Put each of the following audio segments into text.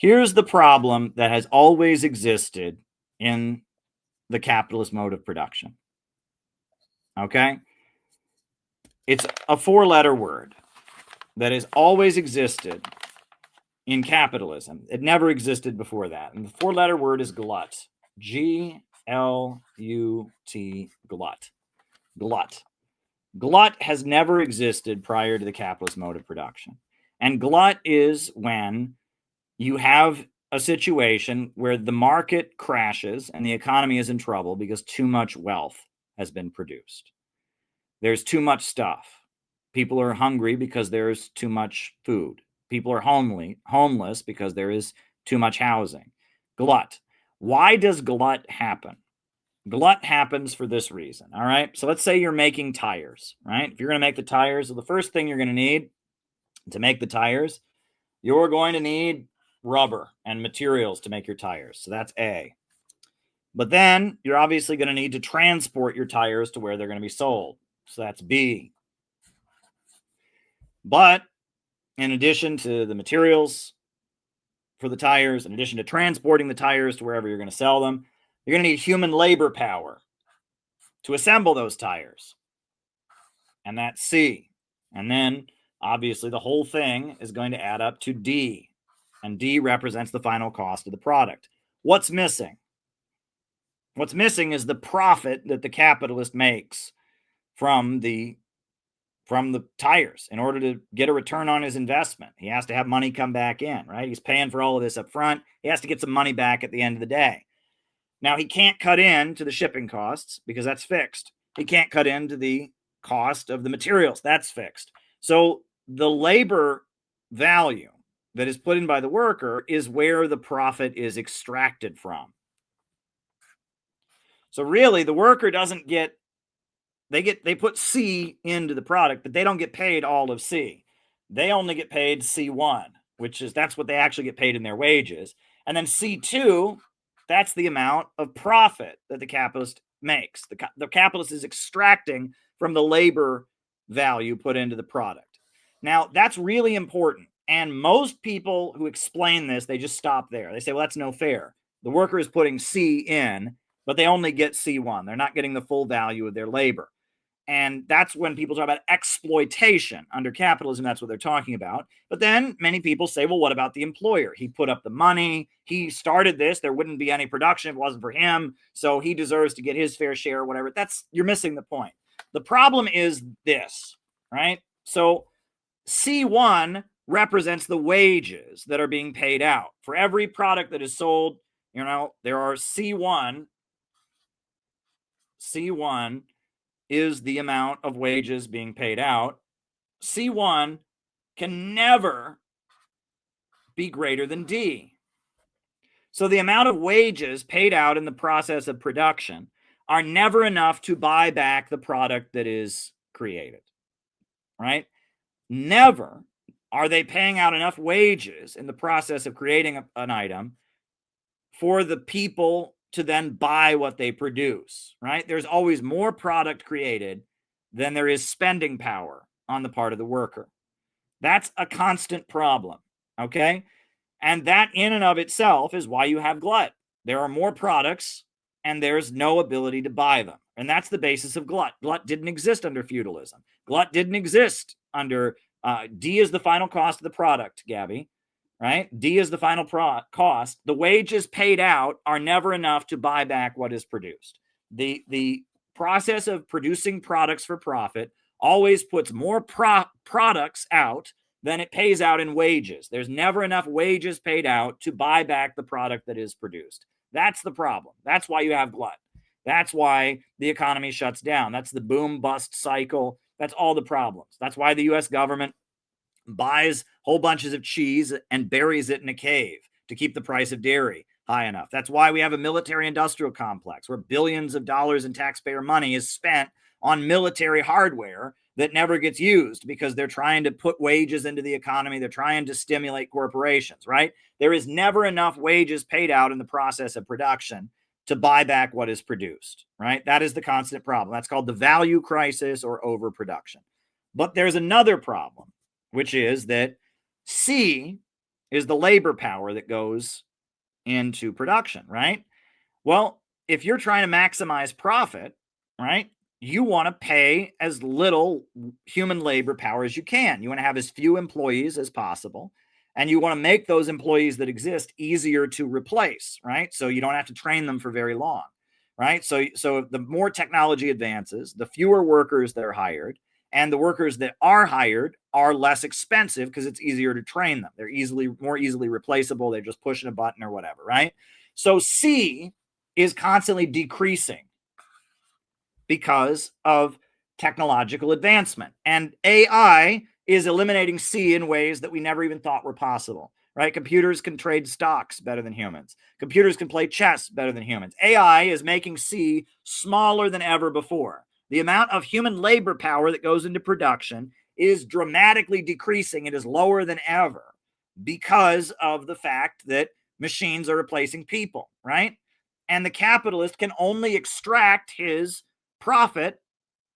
Here's the problem that has always existed in the capitalist mode of production. Okay? It's a four-letter word that has always existed in capitalism. It never existed before that. And the four-letter word is glut. G-L-U-T, glut. Glut. Glut has never existed prior to the capitalist mode of production. And glut is when you have a situation where the market crashes and the economy is in trouble because too much wealth has been produced. There's too much stuff. People are hungry because there's too much food. People are homeless because there is too much housing. Glut. Why does glut happen? Glut happens for this reason, all right? So let's say you're making tires, right? If you're going to make the tires, the first thing you're going to need to make the tires, you're going to need rubber and materials to make your tires. So that's A. But then you're obviously going to need to transport your tires to where they're going to be sold. So that's B. But in addition to the materials for the tires, in addition to transporting the tires to wherever you're going to sell them, you're going to need human labor power to assemble those tires. And that's C. And then obviously the whole thing is going to add up to D. And D represents the final cost of the product. What's missing? What's missing is the profit that the capitalist makes from the tires. In order to get a return on his investment, he has to have money come back in, right? He's paying for all of this up front. He has to get some money back at the end of the day. Now, he can't cut into the shipping costs because that's fixed. He can't cut into the cost of the materials. That's fixed. So the labor value that is put in by the worker is where the profit is extracted from. So really, the worker doesn't get, they put C into the product, but they don't get paid all of C. They only get paid C1, that's what they actually get paid in their wages. And then C2, that's the amount of profit that the capitalist makes. The capitalist is extracting from the labor value put into the product. Now, that's really important. And most people who explain this, they just stop there. They say, well, that's no fair. The worker is putting C in, but they only get C1. They're not getting the full value of their labor. And that's when people talk about exploitation. Under capitalism, that's what they're talking about. But then many people say, well, what about the employer? He put up the money. He started this. There wouldn't be any production if it wasn't for him. So he deserves to get his fair share or whatever. You're missing the point. The problem is this, right? So C1 represents the wages that are being paid out. For every product that is sold, there are C1. C1 is the amount of wages being paid out. C1 can never be greater than D. So the amount of wages paid out in the process of production are never enough to buy back the product that is created, right? Never are they paying out enough wages in the process of creating an item for the people to then buy what they produce, right? There's always more product created than there is spending power on the part of the worker. That's a constant problem, okay? And that in and of itself is why you have glut. There are more products and there's no ability to buy them. And that's the basis of glut. Glut didn't exist under feudalism. Glut didn't exist under D is the final cost of the product, Gabby, right? D is the final cost. The wages paid out are never enough to buy back what is produced. The process of producing products for profit always puts more products out than it pays out in wages. There's never enough wages paid out to buy back the product that is produced. That's the problem. That's why you have glut. That's why the economy shuts down. That's the boom bust cycle. That's all the problems. That's why the US government buys whole bunches of cheese and buries it in a cave to keep the price of dairy high enough. That's why we have a military industrial complex where billions of dollars in taxpayer money is spent on military hardware that never gets used because they're trying to put wages into the economy. They're trying to stimulate corporations, right? There is never enough wages paid out in the process of production to buy back what is produced, right? That is the constant problem. That's called the value crisis or overproduction. But there's another problem, which is that C is the labor power that goes into production, right? Well, if you're trying to maximize profit, right, you want to pay as little human labor power as you can. You want to have as few employees as possible. And you want to make those employees that exist easier to replace, right? So you don't have to train them for very long, right? So the more technology advances, the fewer workers that are hired, and the workers that are hired are less expensive because it's easier to train them. They're more easily replaceable. They're just pushing a button or whatever, right? So C is constantly decreasing because of technological advancement. And AI is eliminating C in ways that we never even thought were possible, right? Computers can trade stocks better than humans. Computers can play chess better than humans. AI is making C smaller than ever before. The amount of human labor power that goes into production is dramatically decreasing. It is lower than ever because of the fact that machines are replacing people, right? And the capitalist can only extract his profit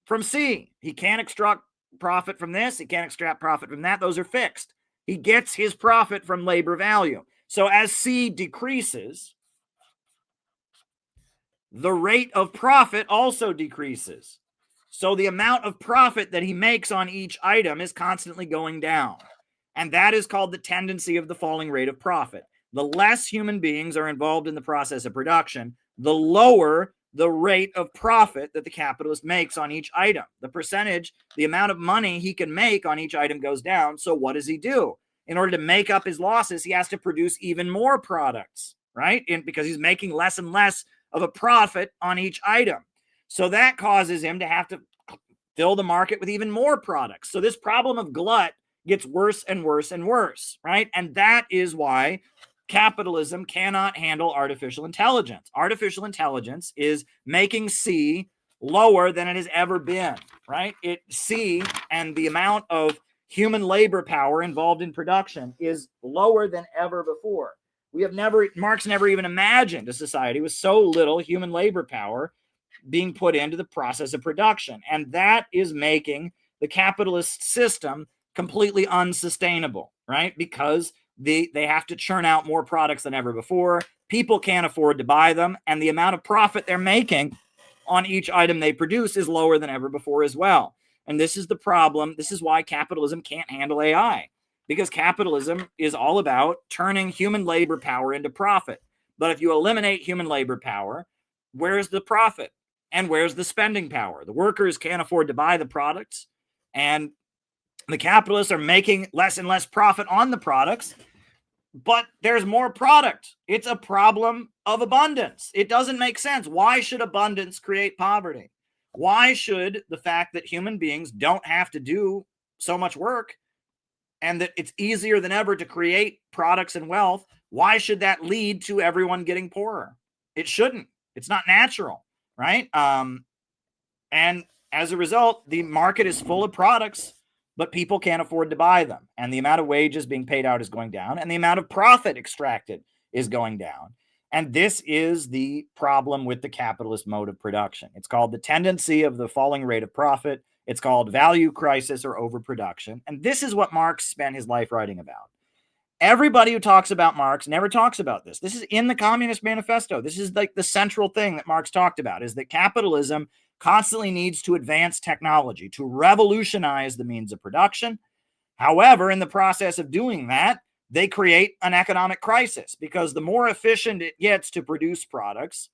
from C. He can't extract profit from this. He can't extract profit from that. Those are fixed. He gets his profit from labor value. So as C decreases, the rate of profit also decreases. So the amount of profit that he makes on each item is constantly going down. And that is called the tendency of the falling rate of profit. The less human beings are involved in the process of production, the lower the rate of profit that the capitalist makes on each item. The percentage, the amount of money he can make on each item goes down. So what does he do? In order to make up his losses, he has to produce even more products, right? Because he's making less and less of a profit on each item. So that causes him to have to fill the market with even more products. So this problem of glut gets worse and worse and worse, right? And that is why capitalism cannot handle artificial intelligence. Artificial intelligence is making C lower than it has ever been, right? C and the amount of human labor power involved in production is lower than ever before. Marx never even imagined a society with so little human labor power being put into the process of production. And that is making the capitalist system completely unsustainable, right? Because they have to churn out more products than ever before. People can't afford to buy them. And the amount of profit they're making on each item they produce is lower than ever before as well. And this is the problem. This is why capitalism can't handle AI, because capitalism is all about turning human labor power into profit. But if you eliminate human labor power, where's the profit? And where's the spending power? The workers can't afford to buy the products, and the capitalists are making less and less profit on the products, but there's more product. It's a problem of abundance. It doesn't make sense. Why should abundance create poverty? Why should the fact that human beings don't have to do so much work and that it's easier than ever to create products and wealth, why should that lead to everyone getting poorer? It shouldn't. It's not natural, right? And as a result, the market is full of products, but people can't afford to buy them. And the amount of wages being paid out is going down, and the amount of profit extracted is going down. And this is the problem with the capitalist mode of production. It's called the tendency of the falling rate of profit. It's called value crisis or overproduction. And this is what Marx spent his life writing about. Everybody who talks about Marx never talks about this. This is in the Communist Manifesto. This is like the central thing that Marx talked about, is that capitalism constantly needs to advance technology to revolutionize the means of production. However, in the process of doing that, they create an economic crisis, because the more efficient it gets to produce products,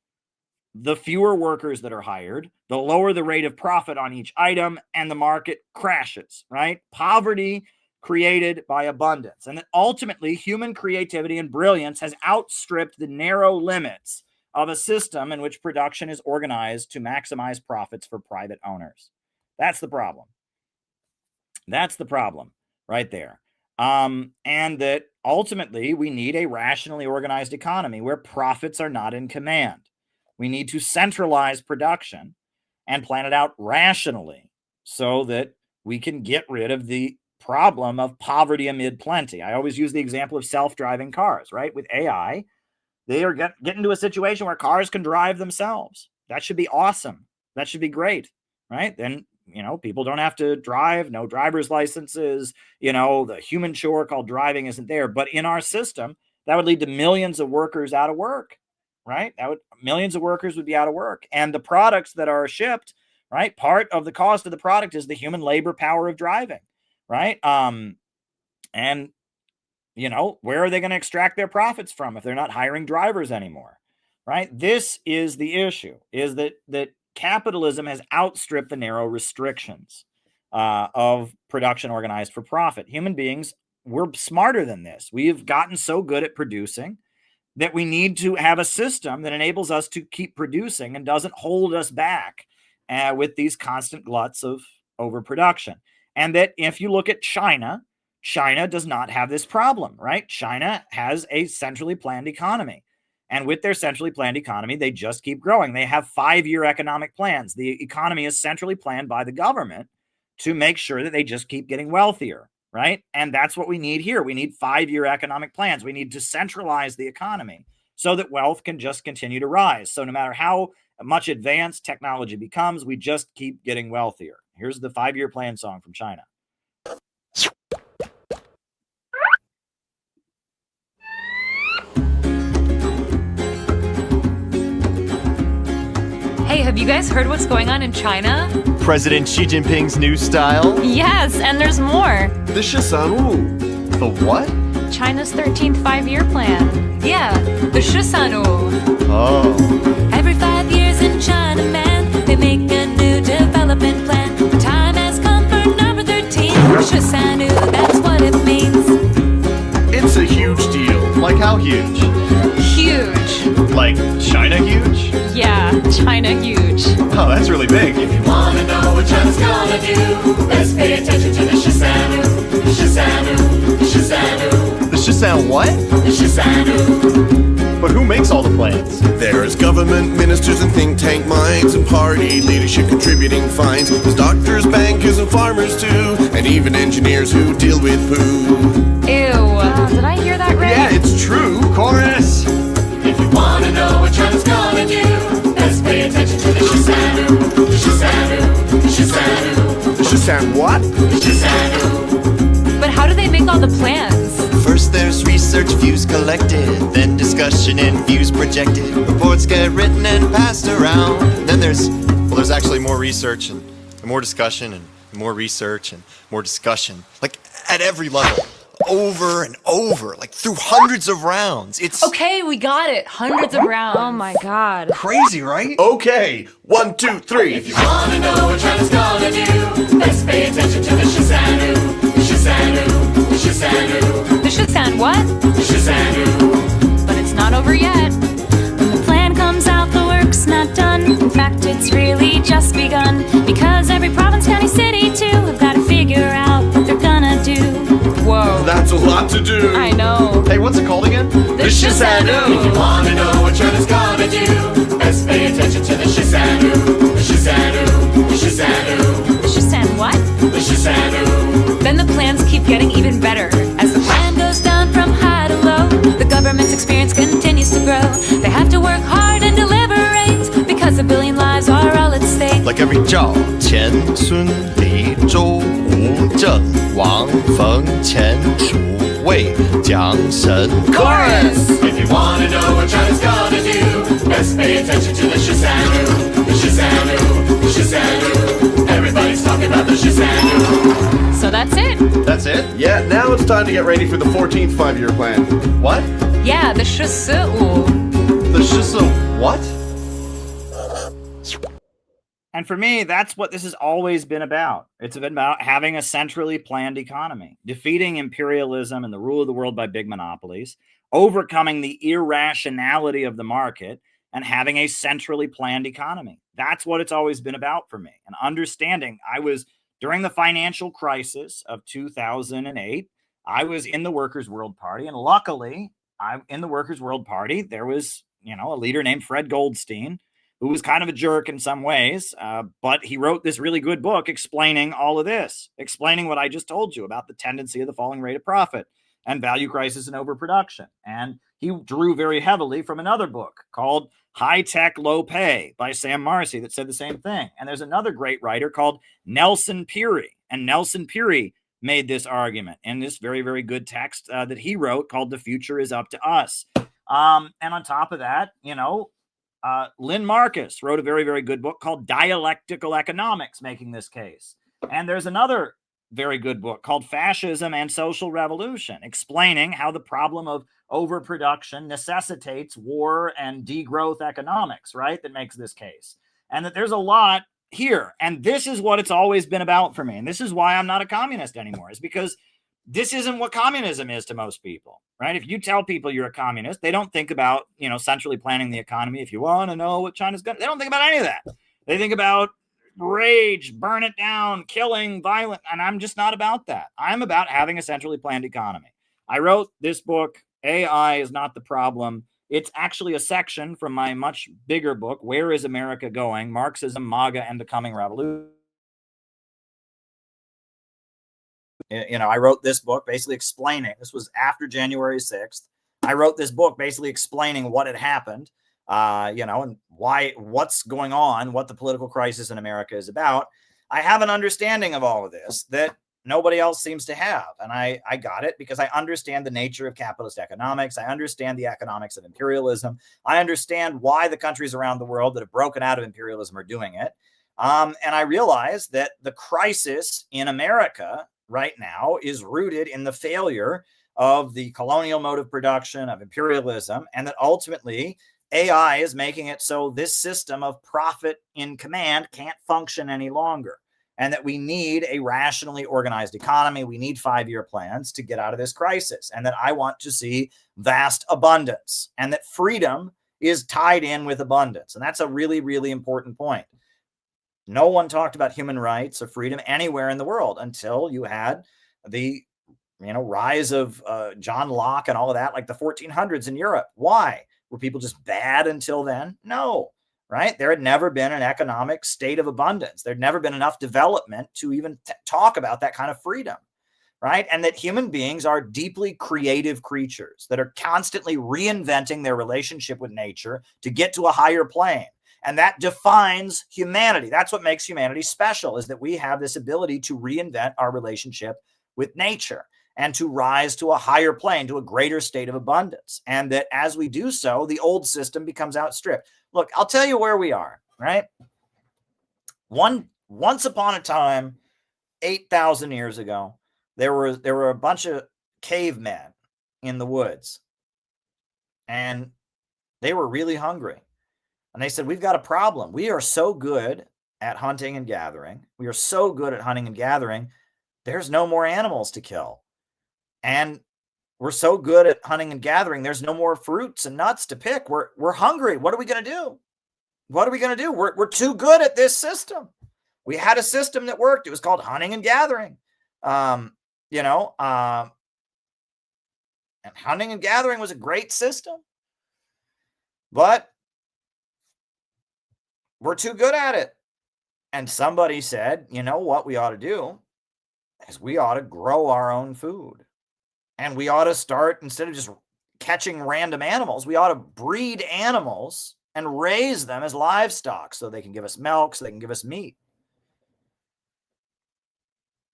the fewer workers that are hired, the lower the rate of profit on each item, and the market crashes, right? Poverty created by abundance. And that ultimately human creativity and brilliance has outstripped the narrow limits of a system in which production is organized to maximize profits for private owners. That's the problem. That's the problem right there. And that ultimately we need a rationally organized economy where profits are not in command. We need to centralize production and plan it out rationally so that we can get rid of the problem of poverty amid plenty. I always use the example of self-driving cars, right? With AI, they are getting to a situation where cars can drive themselves. That should be awesome. That should be great, right? Then People don't have to drive, no driver's licenses, the human chore called driving isn't there. But in our system, that would lead to millions of workers out of work, right? Millions of workers would be out of work. And the products that are shipped, right? Part of the cost of the product is the human labor power of driving, right? And where are they going to extract their profits from if they're not hiring drivers anymore, right? This is the issue, is that capitalism has outstripped the narrow restrictions of production organized for profit. Human beings, we're smarter than this. We've gotten so good at producing that we need to have a system that enables us to keep producing and doesn't hold us back with these constant gluts of overproduction. And that if you look at China does not have this problem, right? China has a centrally planned economy. And with their centrally planned economy, they just keep growing. They have 5-year economic plans. The economy is centrally planned by the government to make sure that they just keep getting wealthier, right? And that's what we need here. We need 5-year economic plans. We need to centralize the economy so that wealth can just continue to rise. So no matter how much advanced technology becomes, we just keep getting wealthier. Here's the 5-year plan song from China. Hey, have you guys heard what's going on in China? President Xi Jinping's new style? Yes, and there's more. The Shisanu. The what? China's 13th 5-year plan. Yeah, the Shisanu. Oh. Every 5 years in China, man, they make a new development plan. The time has come for number 13. Shisanu, that's what it means. It's a huge deal. Like how huge? Huge. Like China huge? Yeah, China huge. Oh, that's really big. If you wanna know what China's gonna do, let's pay attention to the Shisanu. The Shisanu. The Shisanu. The Shisanu what? The Shisanu. But who makes all the plans? There's government ministers and think tank minds and party leadership contributing fines. There's doctors, bankers, and farmers too, and even engineers who deal with poo. Ew, did I hear that right? Yeah, it's true. Chorus. If you wanna know what China's gonna do, let's pay attention to the Shisanu. The Shisanu. The Shisanu. The Shisanu what? The Shisanu. But how do they make all the plans? First there's research, views collected, then discussion and views projected. Reports get written and passed around. Then there's actually more research and more discussion and more research and more discussion. Like at every level. Over and over, like through hundreds of rounds. It's Okay, we got it. Hundreds of rounds. Oh my god. crazy, right? Okay, 1, 2, 3. If you wanna know what China's gonna do, let's pay attention to the Shisanu. The Shisanu. The Shisanu. The Shisan what? The Shisanu. But it's not over yet. When the plan comes out, the work's not done. In fact, it's really just begun. Because every province, county, city, too, have got to figure out what they're gonna do. Whoa. That's a lot to do. I know. Hey, what's it called again? The Shisanu. If you wanna know what China's gonna do, let's pay attention to the Shisanu. The Shisanu. The Shisanu. The Shisan what? The Shisanu. Then the plans keep getting even better. As the plan goes down from high to low, the government's experience continues to grow. They have to work hard and deliberate, because a billion lives are all at stake. Like every 赵钱孙李周吴郑王冯钱楚魏蒋沈 Chorus! If you wanna know what China's gonna do, let's pay attention to the Shisanu. The Shisanu. The Shisanu. Everybody's talking about the Shisanu. So that's it. That's it? Yeah, now it's time to get ready for the 14th 5-year plan. What? Yeah, the Shisu. The Shisu what? And for me, that's what this has always been about. It's been about having a centrally planned economy, defeating imperialism and the rule of the world by big monopolies, overcoming the irrationality of the market, and having a centrally planned economy. That's what it's always been about for me. And understanding, during the financial crisis of 2008, I was in the Workers' World Party. And luckily, in the Workers' World Party, there was, a leader named Fred Goldstein, who was kind of a jerk in some ways, but he wrote this really good book explaining all of this, explaining what I just told you about the tendency of the falling rate of profit and value crisis and overproduction. And he drew very heavily from another book called High Tech, Low Pay by Sam Marcy that said the same thing. And there's another great writer called Nelson Peary. And Nelson Peary made this argument in this very, very good text that he wrote called The Future is Up to Us. And on top of that, Lynn Marcus wrote a very, very good book called Dialectical Economics, making this case. And there's another very good book called Fascism and Social Revolution, explaining how the problem of overproduction necessitates war and degrowth economics, right? That makes this case. And that there's a lot here. And this is what it's always been about for me. And this is why I'm not a communist anymore, is because this isn't what communism is to most people, right? If you tell people you're a communist, they don't think about, centrally planning the economy. If you want to know what China's got, they don't think about any of that. They think about rage, burn it down, killing, violent. And I'm just not about that. I'm about having a centrally planned economy. I wrote this book, AI is Not the Problem. It's actually a section from my much bigger book, Where is America Going? Marxism, MAGA, and the Coming Revolution. I wrote this book basically explaining, this was after January 6th. I wrote this book basically explaining what had happened, and what's going on, what the political crisis in America is about. I have an understanding of all of this that nobody else seems to have. And I got it because I understand the nature of capitalist economics. I understand the economics of imperialism. I understand why the countries around the world that have broken out of imperialism are doing it. And I realize that the crisis in America right now is rooted in the failure of the colonial mode of production, of imperialism, and that ultimately AI is making it so this system of profit in command can't function any longer, and that we need a rationally organized economy. We need 5-year plans to get out of this crisis, and that I want to see vast abundance, and that freedom is tied in with abundance. And that's a really, really important point. No one talked about human rights or freedom anywhere in the world until you had the rise of John Locke and all of that, like the 1400s in Europe. Why? Were people just bad until then? No, right? There had never been an economic state of abundance. There'd never been enough development to even talk about that kind of freedom, right? And that human beings are deeply creative creatures that are constantly reinventing their relationship with nature to get to a higher plane. And that defines humanity. That's what makes humanity special, is that we have this ability to reinvent our relationship with nature and to rise to a higher plane, to a greater state of abundance. And that as we do so, the old system becomes outstripped. Look, I'll tell you where we are, right? Once upon a time, 8,000 years ago, there were a bunch of cavemen in the woods, and they were really hungry. And they said, we've got a problem. We are so good at hunting and gathering. We are so good at hunting and gathering. There's no more animals to kill. And we're so good at hunting and gathering. There's no more fruits and nuts to pick. We're hungry. What are we going to do? What are we going to do? We're too good at this system. We had a system that worked. It was called hunting and gathering. And hunting and gathering was a great system. But we're too good at it. And somebody said, you know what we ought to do is we ought to grow our own food. And we ought to start, instead of just catching random animals, we ought to breed animals and raise them as livestock so they can give us milk, so they can give us meat.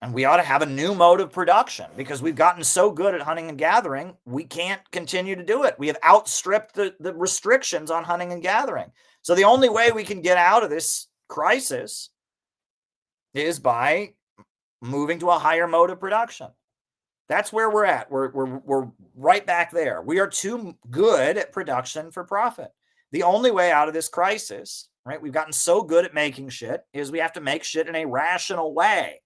And we ought to have a new mode of production because we've gotten so good at hunting and gathering, we can't continue to do it. We have outstripped the restrictions on hunting and gathering. So the only way we can get out of this crisis is by moving to a higher mode of production. That's where we're at. We're right back there. We are too good at production for profit. The only way out of this crisis, right? We've gotten so good at making shit, is we have to make shit in a rational way.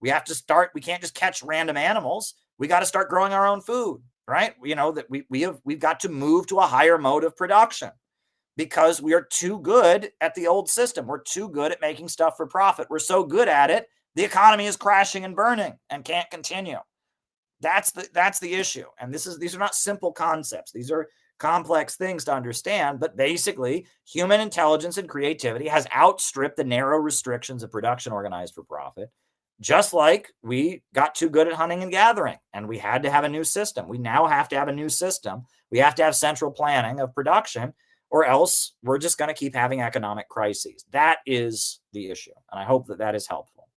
We have to start. We can't just catch random animals. We got to start growing our own food, right? That we've got to move to a higher mode of production because we are too good at the old system. We're too good at making stuff for profit. We're so good at it, the economy is crashing and burning and can't continue. That's the issue. And these are not simple concepts. These are complex things to understand. But basically, human intelligence and creativity has outstripped the narrow restrictions of production organized for profit. just like we got too good at hunting and gathering and we had to have a new system. We now have to have a new system. We have to have central planning of production, or else we're just going to keep having economic crises. That is the issue. And I hope that that is helpful.